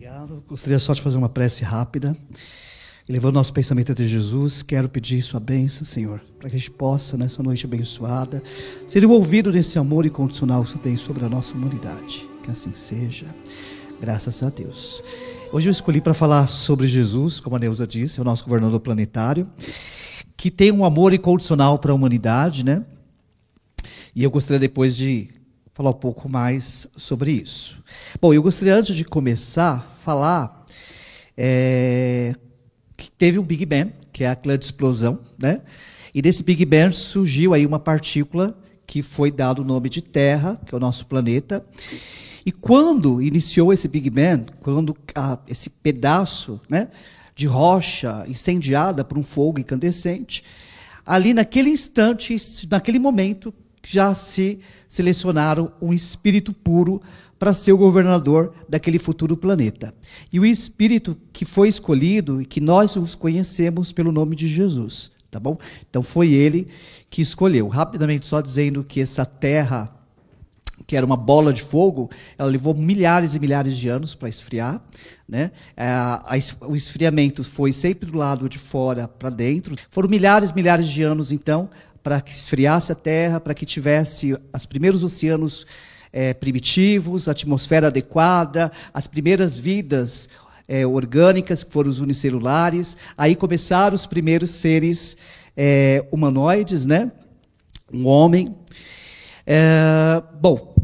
Obrigado. Gostaria só de fazer uma prece rápida. Elevando nosso pensamento até Jesus, quero pedir sua bênção, Senhor, para que a gente possa, nessa noite abençoada, ser envolvido nesse amor incondicional que você tem sobre a nossa humanidade. Que assim seja. Graças a Deus. Hoje eu escolhi para falar sobre Jesus, como a Neuza disse, é o nosso governador planetário, que tem um amor incondicional para a humanidade, né? E eu gostaria depois de falar um pouco mais sobre isso. Bom, eu gostaria, antes de começar, a falar que teve um Big Bang, que é a grande explosão, né? E desse Big Bang surgiu aí uma partícula que foi dado o nome de Terra, que é o nosso planeta. E quando iniciou esse Big Bang, quando esse pedaço, né, de rocha incendiada por um fogo incandescente, ali naquele instante, naquele momento, já se selecionaram um espírito puro para ser o governador daquele futuro planeta. E o espírito que foi escolhido e que nós os conhecemos pelo nome de Jesus, tá bom? Então foi ele que escolheu. Rapidamente só dizendo que essa terra, que era uma bola de fogo, ela levou milhares e milhares de anos para esfriar, né? O esfriamento foi sempre do lado de fora para dentro. Foram milhares e milhares de anos, então, para que esfriasse a Terra, para que tivesse os primeiros oceanos primitivos, a atmosfera adequada, as primeiras vidas orgânicas, que foram os unicelulares. Aí começaram os primeiros seres humanoides, né? Um homem. Bom,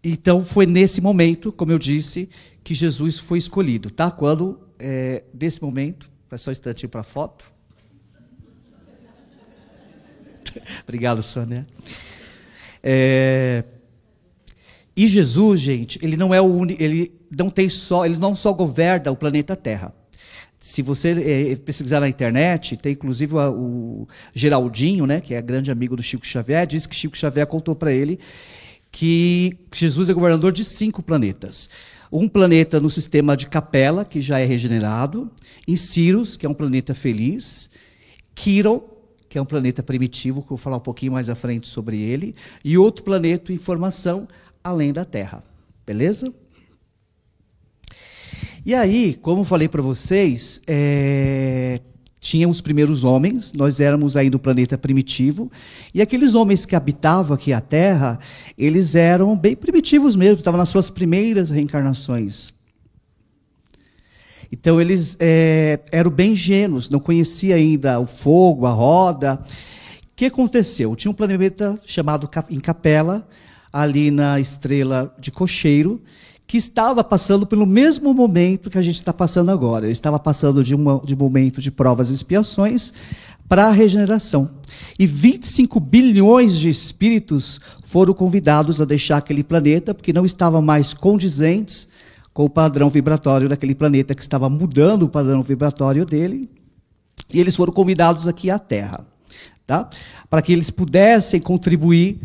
então foi nesse momento, como eu disse, que Jesus foi escolhido, tá? Quando, desse momento, vai só um instantinho para a foto. Obrigado, Sônia. E Jesus, gente, ele não é o único, ele não só governa o planeta Terra. Se você pesquisar na internet, tem inclusive o Geraldinho, né, que é grande amigo do Chico Xavier, diz que Chico Xavier contou para ele que Jesus é governador de 5 planetas. Um planeta no sistema de Capela, que já é regenerado, em Sirius, que é um planeta feliz, Quiron, que é um planeta primitivo, que eu vou falar um pouquinho mais à frente sobre ele, e outro planeta em formação além da Terra. Beleza? E aí, como eu falei para vocês, tinham os primeiros homens, nós éramos aí do planeta primitivo, e aqueles homens que habitavam aqui a Terra, eles eram bem primitivos mesmo, estavam nas suas primeiras reencarnações. Então, eles eram bem ingênuos, não conheciam ainda o fogo, a roda. O que aconteceu? Tinha um planeta chamado em Capela, ali na estrela de Cocheiro, que estava passando pelo mesmo momento que a gente está passando agora. Ele estava passando de um momento de provas e expiações para a regeneração. E 25 bilhões de espíritos foram convidados a deixar aquele planeta, porque não estavam mais condizentes com o padrão vibratório daquele planeta, que estava mudando o padrão vibratório dele, e eles foram convidados aqui à Terra, tá? Para que eles pudessem contribuir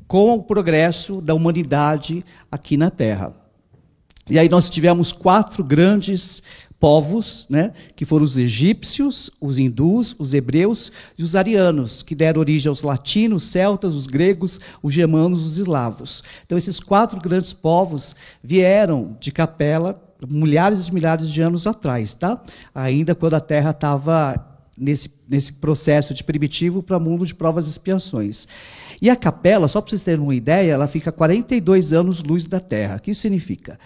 com o progresso da humanidade aqui na Terra. E aí nós tivemos 4 grandes povos, né, que foram os egípcios, os hindus, os hebreus e os arianos, que deram origem aos latinos, celtas, os gregos, os germanos, os eslavos. Então, esses 4 grandes povos vieram de Capela milhares e milhares de anos atrás, tá? Ainda quando a Terra estava nesse processo de primitivo para mundo de provas e expiações. E a Capela, só para vocês terem uma ideia, ela fica a 42 anos-luz da Terra. O que isso significa?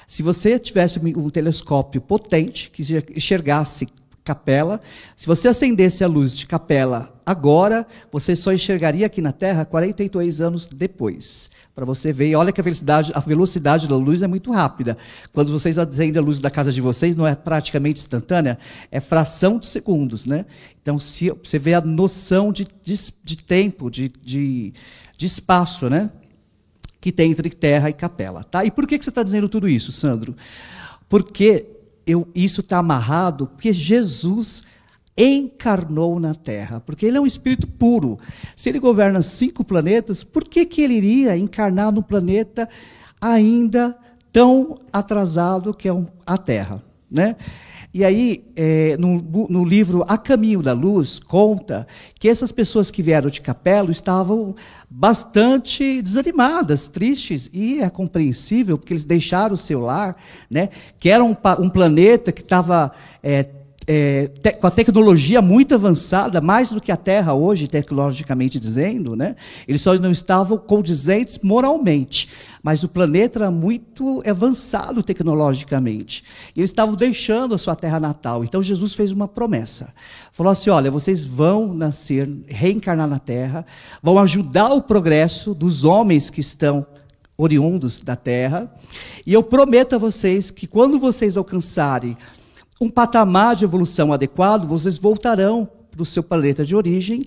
Se você tivesse um telescópio potente, que enxergasse Capela, se você acendesse a luz de Capela agora, você só enxergaria aqui na Terra 42 anos depois. Para você ver, e olha que a velocidade da luz é muito rápida. Quando vocês acendem a luz da casa de vocês, não é praticamente instantânea, é fração de segundos, né? Então, se você vê a noção de tempo, de espaço, né, que tem entre Terra e Capela. Tá? E por que você está dizendo tudo isso, Sandro? Porque isso está amarrado, porque Jesus encarnou na Terra, porque ele é um espírito puro. Se ele governa 5 planetas, por que ele iria encarnar no planeta ainda tão atrasado que é a Terra? Né? E aí, no livro A Caminho da Luz, conta que essas pessoas que vieram de Capelo estavam bastante desanimadas, tristes, e é compreensível, porque eles deixaram o seu lar, né, que era um planeta que estava com a tecnologia muito avançada, mais do que a Terra hoje, tecnologicamente dizendo, né? Eles só não estavam condizentes moralmente, mas o planeta era muito avançado tecnologicamente. E eles estavam deixando a sua terra natal. Então Jesus fez uma promessa. Falou assim, olha, vocês vão nascer, reencarnar na Terra, vão ajudar o progresso dos homens que estão oriundos da Terra, e eu prometo a vocês que quando vocês alcançarem um patamar de evolução adequado, vocês voltarão para o seu planeta de origem,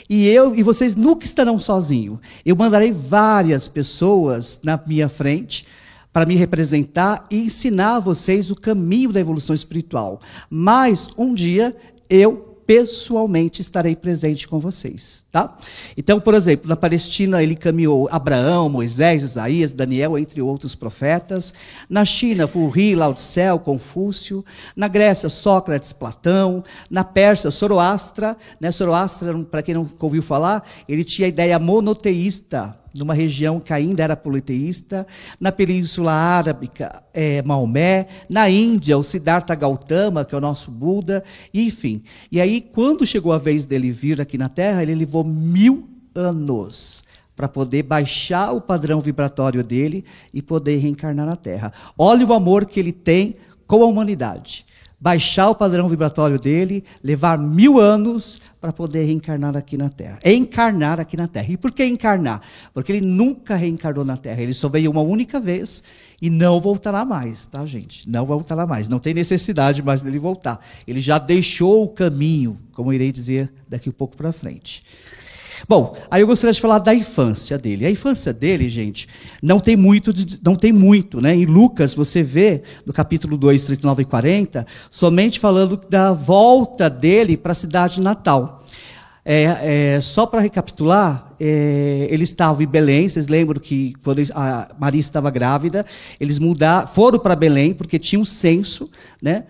e vocês nunca estarão sozinhos. Eu mandarei várias pessoas na minha frente para me representar e ensinar a vocês o caminho da evolução espiritual. Mas um dia eu pessoalmente estarei presente com vocês, tá? Então, por exemplo, na Palestina ele caminhou Abraão, Moisés, Isaías, Daniel, entre outros profetas. Na China, Fulri, Lao Tse, Confúcio. Na Grécia, Sócrates, Platão. Na Pérsia, Zoroastra, né? Zoroastra, para quem não ouviu falar, ele tinha a ideia monoteísta, numa região que ainda era politeísta. Na Península Arábica, Maomé. Na Índia, o Siddhartha Gautama, que é o nosso Buda, enfim. E aí, quando chegou a vez dele vir aqui na Terra, ele levou 1000 anos para poder baixar o padrão vibratório dele e poder reencarnar na Terra. Olha o amor que ele tem com a humanidade. Baixar o padrão vibratório dele, levar 1000 anos para poder reencarnar aqui na Terra. Encarnar aqui na Terra. E por que encarnar? Porque ele nunca reencarnou na Terra. Ele só veio uma única vez e não voltará mais, tá, gente? Não voltará mais. Não tem necessidade mais dele voltar. Ele já deixou o caminho, como eu irei dizer daqui um pouco para frente. Bom, aí eu gostaria de falar da infância dele. A infância dele, gente, não tem muito, né? Em Lucas, você vê, no capítulo 2, 39 e 40, somente falando da volta dele para a cidade natal. Só para recapitular, ele estava em Belém. Vocês lembram que quando a Maria estava grávida, eles foram para Belém, porque tinha um censo, né?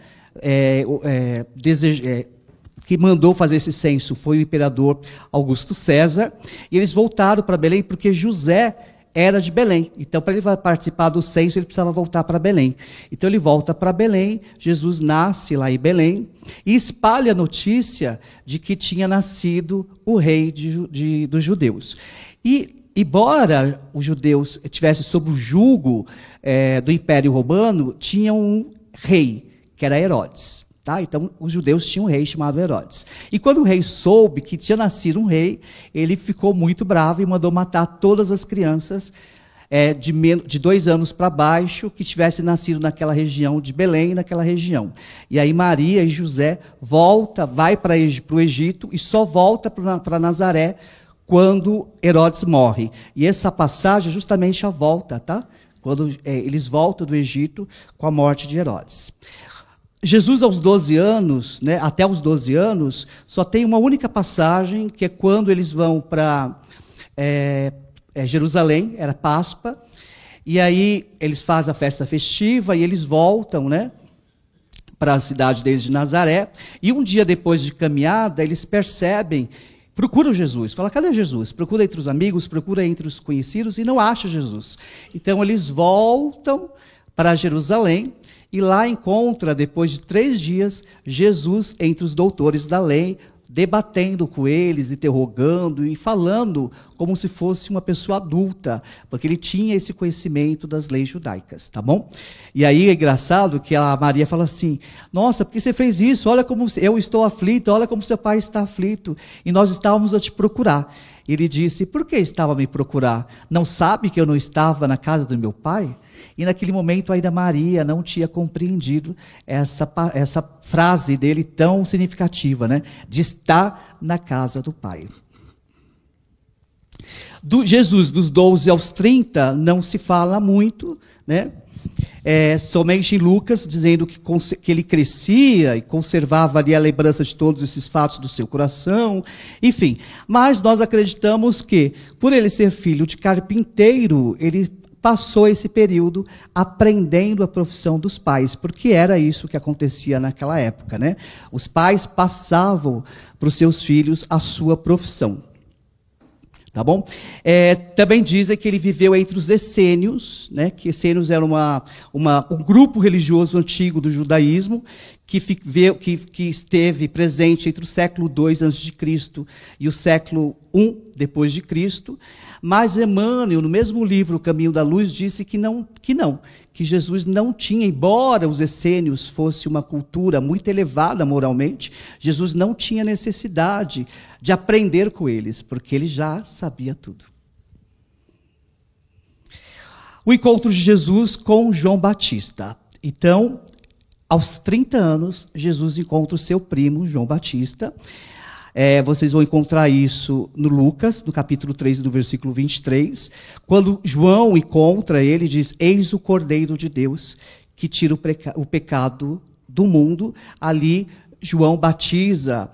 Que mandou fazer esse censo foi o imperador Augusto César, e eles voltaram para Belém porque José era de Belém. Então, para ele participar do censo, ele precisava voltar para Belém. Então, ele volta para Belém, Jesus nasce lá em Belém, e espalha a notícia de que tinha nascido o rei dos judeus. E, embora os judeus estivessem sob o jugo do Império Romano, tinha um rei, que era Herodes. Tá? Então, os judeus tinham um rei chamado Herodes. E quando o rei soube que tinha nascido um rei, ele ficou muito bravo e mandou matar todas as crianças de 2 anos para baixo que tivessem nascido naquela região de Belém, naquela região. E aí Maria e José vai para o Egito e só volta para Nazaré quando Herodes morre. E essa passagem é justamente a volta, tá? Quando eles voltam do Egito com a morte de Herodes. Jesus, aos 12 anos, né, até os 12 anos, só tem uma única passagem, que é quando eles vão para Jerusalém, era Páscoa, e aí eles fazem a festa festiva e eles voltam, né, para a cidade deles de Nazaré, e um dia depois de caminhada, eles percebem, procuram Jesus, fala, cadê Jesus? Procura entre os amigos, procura entre os conhecidos, e não acha Jesus. Então eles voltam para Jerusalém, e lá encontra, depois de 3 dias, Jesus entre os doutores da lei, debatendo com eles, interrogando e falando como se fosse uma pessoa adulta, porque ele tinha esse conhecimento das leis judaicas, tá bom? E aí é engraçado que a Maria fala assim, nossa, por que você fez isso? Olha como eu estou aflito, olha como seu pai está aflito, e nós estávamos a te procurar. Ele disse, por que estava a me procurar? Não sabe que eu não estava na casa do meu pai? E naquele momento ainda Maria não tinha compreendido essa frase dele tão significativa, né? De estar na casa do pai. Do Jesus, dos 12 aos 30, não se fala muito, né? Somente em Lucas, dizendo que ele crescia e conservava ali a lembrança de todos esses fatos do seu coração, enfim. Mas nós acreditamos que, por ele ser filho de carpinteiro, ele passou esse período aprendendo a profissão dos pais, porque era isso que acontecia naquela época, né? Os pais passavam para os seus filhos a sua profissão. Tá bom? Também dizem que ele viveu entre os essênios, né? Que essênios era um grupo religioso antigo do judaísmo, que esteve presente entre o século II a.C. e o século I depois de Cristo. Mas Emmanuel, no mesmo livro O Caminho da Luz, disse que Jesus não tinha, embora os essênios fosse uma cultura muito elevada moralmente, Jesus não tinha necessidade de aprender com eles, porque ele já sabia tudo. O encontro de Jesus com João Batista. Então, aos 30 anos, Jesus encontra o seu primo, João Batista. Vocês vão encontrar isso no Lucas, no capítulo 3, no versículo 23. Quando João encontra ele, diz: eis o Cordeiro de Deus, que tira o pecado do mundo. Ali, João batiza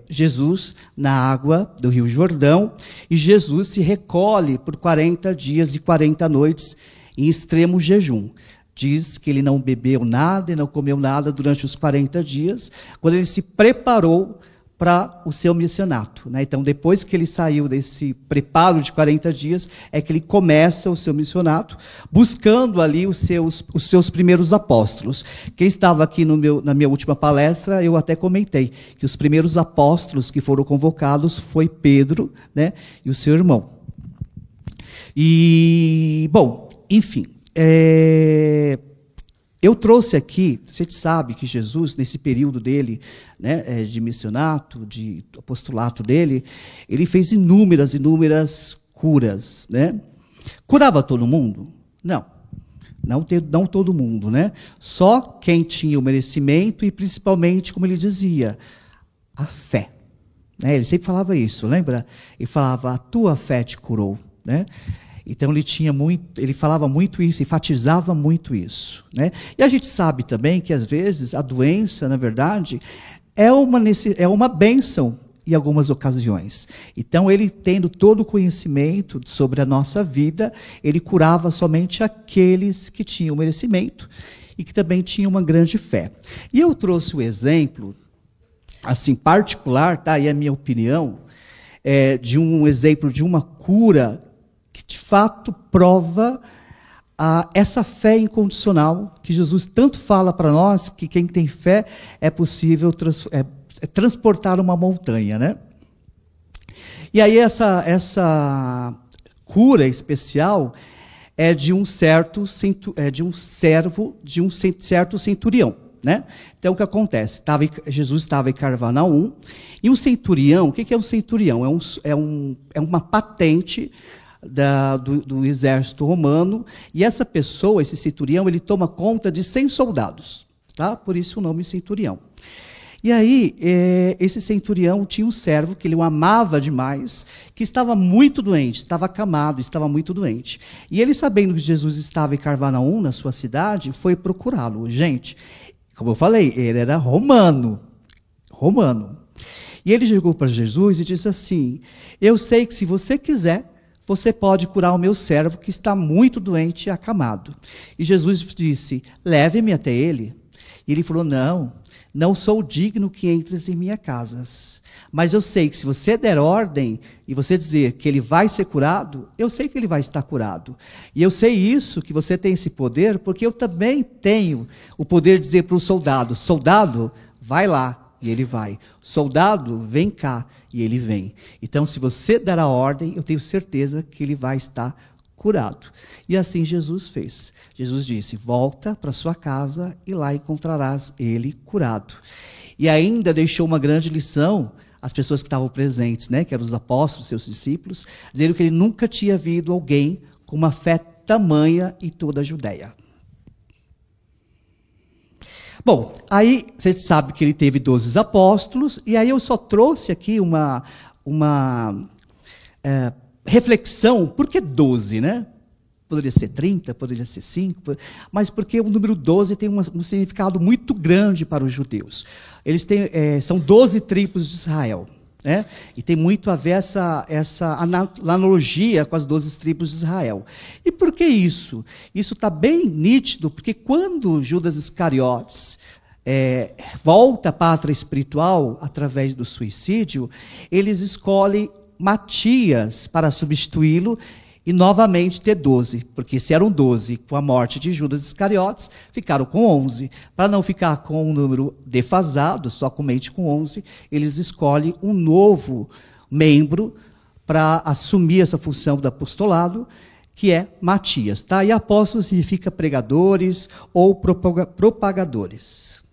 Jesus na água do Rio Jordão, e Jesus se recolhe por 40 dias e 40 noites em extremo jejum. Diz que ele não bebeu nada e não comeu nada durante os 40 dias, quando ele se preparou para o seu missionato, né? Então, depois que ele saiu desse preparo de 40 dias, é que ele começa o seu missionato, buscando ali os seus primeiros apóstolos. Quem estava aqui na minha última palestra, eu até comentei que os primeiros apóstolos que foram convocados foi Pedro, né, e o seu irmão. E, bom, enfim, eu trouxe aqui, você sabe que Jesus, nesse período dele, né, de missionato, de apostolato dele, ele fez inúmeras curas, né? Curava todo mundo? Não todo mundo, né? Só quem tinha o merecimento e, principalmente, como ele dizia, a fé. Né? Ele sempre falava isso, lembra? Ele falava: a tua fé te curou, né? Então ele falava muito isso, enfatizava muito isso, né? E a gente sabe também que às vezes a doença, na verdade, é uma bênção em algumas ocasiões. Então ele, tendo todo o conhecimento sobre a nossa vida, ele curava somente aqueles que tinham merecimento e que também tinham uma grande fé. E eu trouxe o exemplo, assim, particular, tá? E a minha opinião de um exemplo de uma cura que de fato prova essa fé incondicional que Jesus tanto fala para nós, que quem tem fé é possível transportar uma montanha, né? E aí essa cura especial é de um certo centurião, né? Então o que acontece? Jesus estava em Cafarnaum, e um centurião, o que é um centurião? É uma patente do exército romano, e essa pessoa, esse centurião, ele toma conta de 100 soldados, tá? Por isso o nome centurião. E aí, esse centurião tinha um servo que ele o amava demais, que estava muito doente, estava acamado, estava muito doente. E ele, sabendo que Jesus estava em Cafarnaum, na sua cidade, foi procurá-lo. Gente, como eu falei, ele era romano. E ele chegou para Jesus e disse assim: eu sei que se você quiser, você pode curar o meu servo que está muito doente e acamado. E Jesus disse: leve-me até ele. E ele falou: não sou digno que entres em minha casa. Mas eu sei que se você der ordem e você dizer que ele vai ser curado, eu sei que ele vai estar curado. E eu sei isso, que você tem esse poder, porque eu também tenho o poder de dizer para o soldado: soldado, vai lá. E ele vai. Soldado, vem cá. E ele vem. Então, se você der a ordem, eu tenho certeza que ele vai estar curado. E assim Jesus fez. Jesus disse: volta para sua casa e lá encontrarás ele curado. E ainda deixou uma grande lição às pessoas que estavam presentes, né, que eram os apóstolos, seus discípulos, dizendo que ele nunca tinha havido alguém com uma fé tamanha em toda a Judéia. Bom, aí você sabe que ele teve 12 apóstolos, e aí eu só trouxe aqui uma reflexão. Por que 12, né? Poderia ser 30, poderia ser 5, mas porque o número 12 tem um significado muito grande para os judeus. Eles são 12 tribos de Israel. né? E tem muito a ver essa analogia com as 12 tribos de Israel. E por que isso? Isso está bem nítido, porque quando Judas Iscariotes volta à pátria espiritual através do suicídio, eles escolhem Matias para substituí-lo e novamente ter 12, porque se eram 12 com a morte de Judas Iscariotes, ficaram com 11. Para não ficar com um número defasado, somente com 11, eles escolhem um novo membro para assumir essa função do apostolado, que é Matias. Tá? E apóstolo significa pregadores ou propagadores.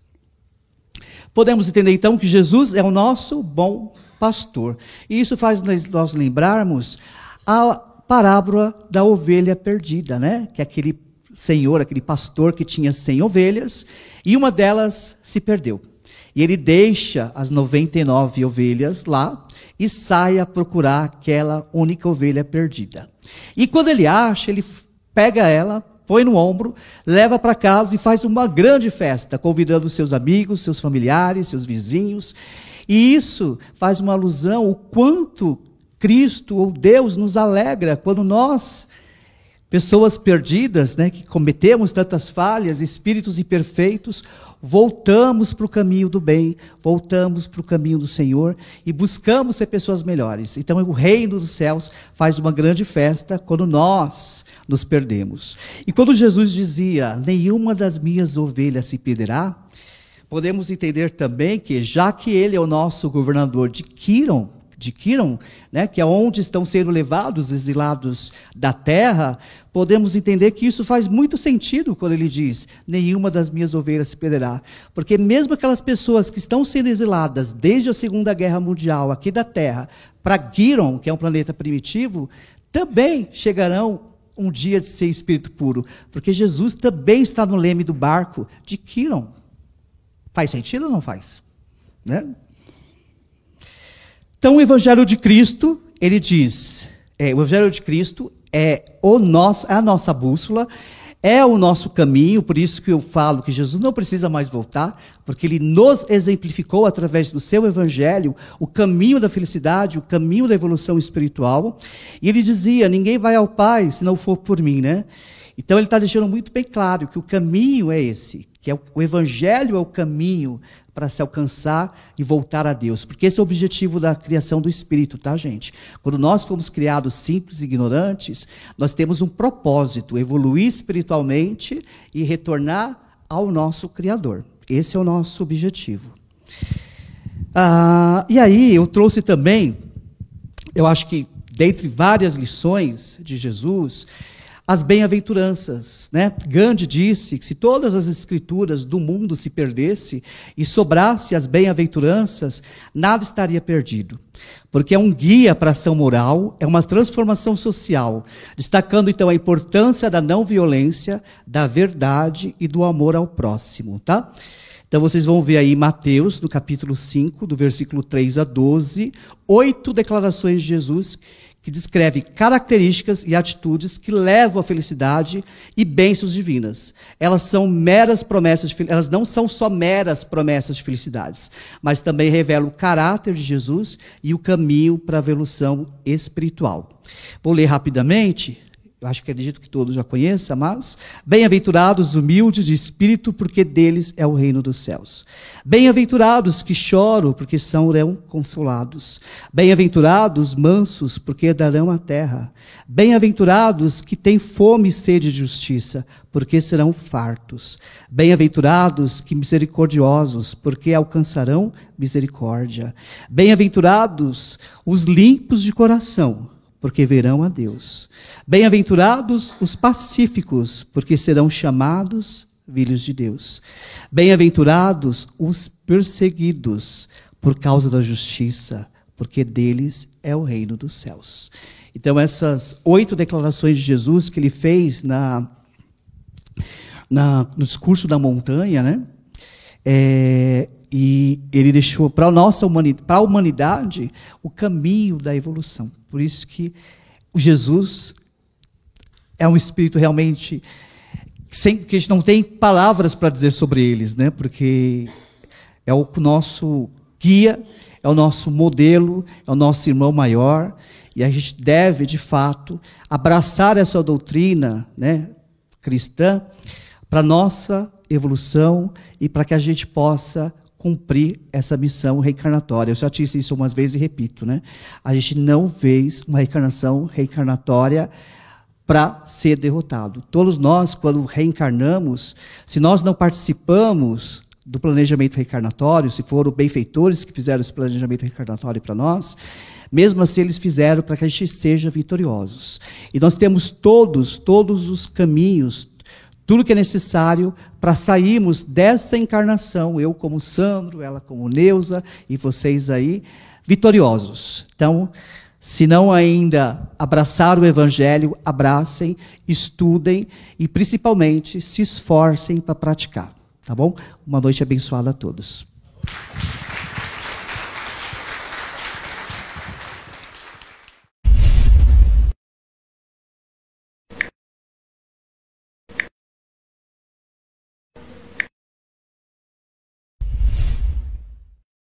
Podemos entender então que Jesus é o nosso bom pastor. E isso faz nós lembrarmos a parábola da ovelha perdida, né? Que é aquele senhor, aquele pastor que tinha 100 ovelhas e uma delas se perdeu. E ele deixa as 99 ovelhas lá e sai a procurar aquela única ovelha perdida. E quando ele acha, ele pega ela, põe no ombro, leva para casa e faz uma grande festa, convidando seus amigos, seus familiares, seus vizinhos. E isso faz uma alusão ao quanto Cristo ou Deus nos alegra quando nós, pessoas perdidas, né, que cometemos tantas falhas, espíritos imperfeitos, voltamos para o caminho do bem, voltamos para o caminho do Senhor e buscamos ser pessoas melhores. Então o reino dos céus faz uma grande festa quando nós nos perdemos. E quando Jesus dizia, nenhuma das minhas ovelhas se perderá, podemos entender também que, já que ele é o nosso governador de Quiron, né, que é onde estão sendo levados os exilados da terra, podemos entender que isso faz muito sentido quando ele diz, nenhuma das minhas ovelhas se perderá. Porque mesmo aquelas pessoas que estão sendo exiladas desde a Segunda Guerra Mundial aqui da terra, para Quiron, que é um planeta primitivo, também chegarão um dia de ser espírito puro, porque Jesus também está no leme do barco de Quiron. Faz sentido ou não faz? Né? Então, o Evangelho de Cristo, ele diz, o Evangelho de Cristo é a nossa bússola, é o nosso caminho, por isso que eu falo que Jesus não precisa mais voltar, porque ele nos exemplificou através do seu Evangelho o caminho da felicidade, o caminho da evolução espiritual. E ele dizia, ninguém vai ao Pai se não for por mim, né? Então ele está deixando muito bem claro que o caminho é esse, que o Evangelho é o caminho para se alcançar e voltar a Deus. Porque esse é o objetivo da criação do Espírito, tá, gente? Quando nós fomos criados simples e ignorantes, nós temos um propósito, evoluir espiritualmente e retornar ao nosso Criador. Esse é o nosso objetivo. E aí eu trouxe também, eu acho que dentre várias lições de Jesus, as bem-aventuranças, né? Gandhi disse que se todas as escrituras do mundo se perdesse e sobrasse as bem-aventuranças, nada estaria perdido. Porque é um guia para a ação moral, é uma transformação social, destacando então a importância da não violência, da verdade e do amor ao próximo, tá? Então vocês vão ver aí Mateus, no capítulo 5, do versículo 3 a 12, 8 declarações de Jesus que descreve características e atitudes que levam à felicidade e bênçãos divinas. Elas são meras promessas, elas não são só meras promessas de felicidades, mas também revelam o caráter de Jesus e o caminho para a evolução espiritual. Vou ler rapidamente. Eu acho que acredito que todos já conheçam, mas bem-aventurados os humildes de espírito, porque deles é o reino dos céus. Bem-aventurados que choram, porque serão consolados. Bem-aventurados os mansos, porque herdarão a terra. Bem-aventurados que têm fome e sede de justiça, porque serão fartos. Bem-aventurados que misericordiosos, porque alcançarão misericórdia. Bem-aventurados os limpos de coração, porque verão a Deus. Bem-aventurados os pacíficos, porque serão chamados filhos de Deus. Bem-aventurados os perseguidos por causa da justiça, porque deles é o reino dos céus. Então, essas 8 declarações de Jesus que ele fez no discurso da montanha, né? E ele deixou para a humanidade o caminho da evolução. Por isso que Jesus é um espírito realmente que a gente não tem palavras para dizer sobre eles, né? Porque é o nosso guia, é o nosso modelo, é o nosso irmão maior, e a gente deve, de fato, abraçar essa doutrina, né, cristã para nossa evolução e para que a gente possa cumprir essa missão reencarnatória. Eu já disse isso umas vezes e repito, né? A gente não fez uma reencarnação reencarnatória para ser derrotado. Todos nós, quando reencarnamos, se nós não participamos do planejamento reencarnatório, se foram benfeitores que fizeram esse planejamento reencarnatório para nós, mesmo assim eles fizeram para que a gente seja vitoriosos. E nós temos todos os caminhos, tudo que é necessário para sairmos dessa encarnação, eu como Sandro, ela como Neuza e vocês aí, vitoriosos. Então, se não ainda abraçaram o Evangelho, abracem, estudem e principalmente se esforcem para praticar. Tá bom? Uma noite abençoada a todos.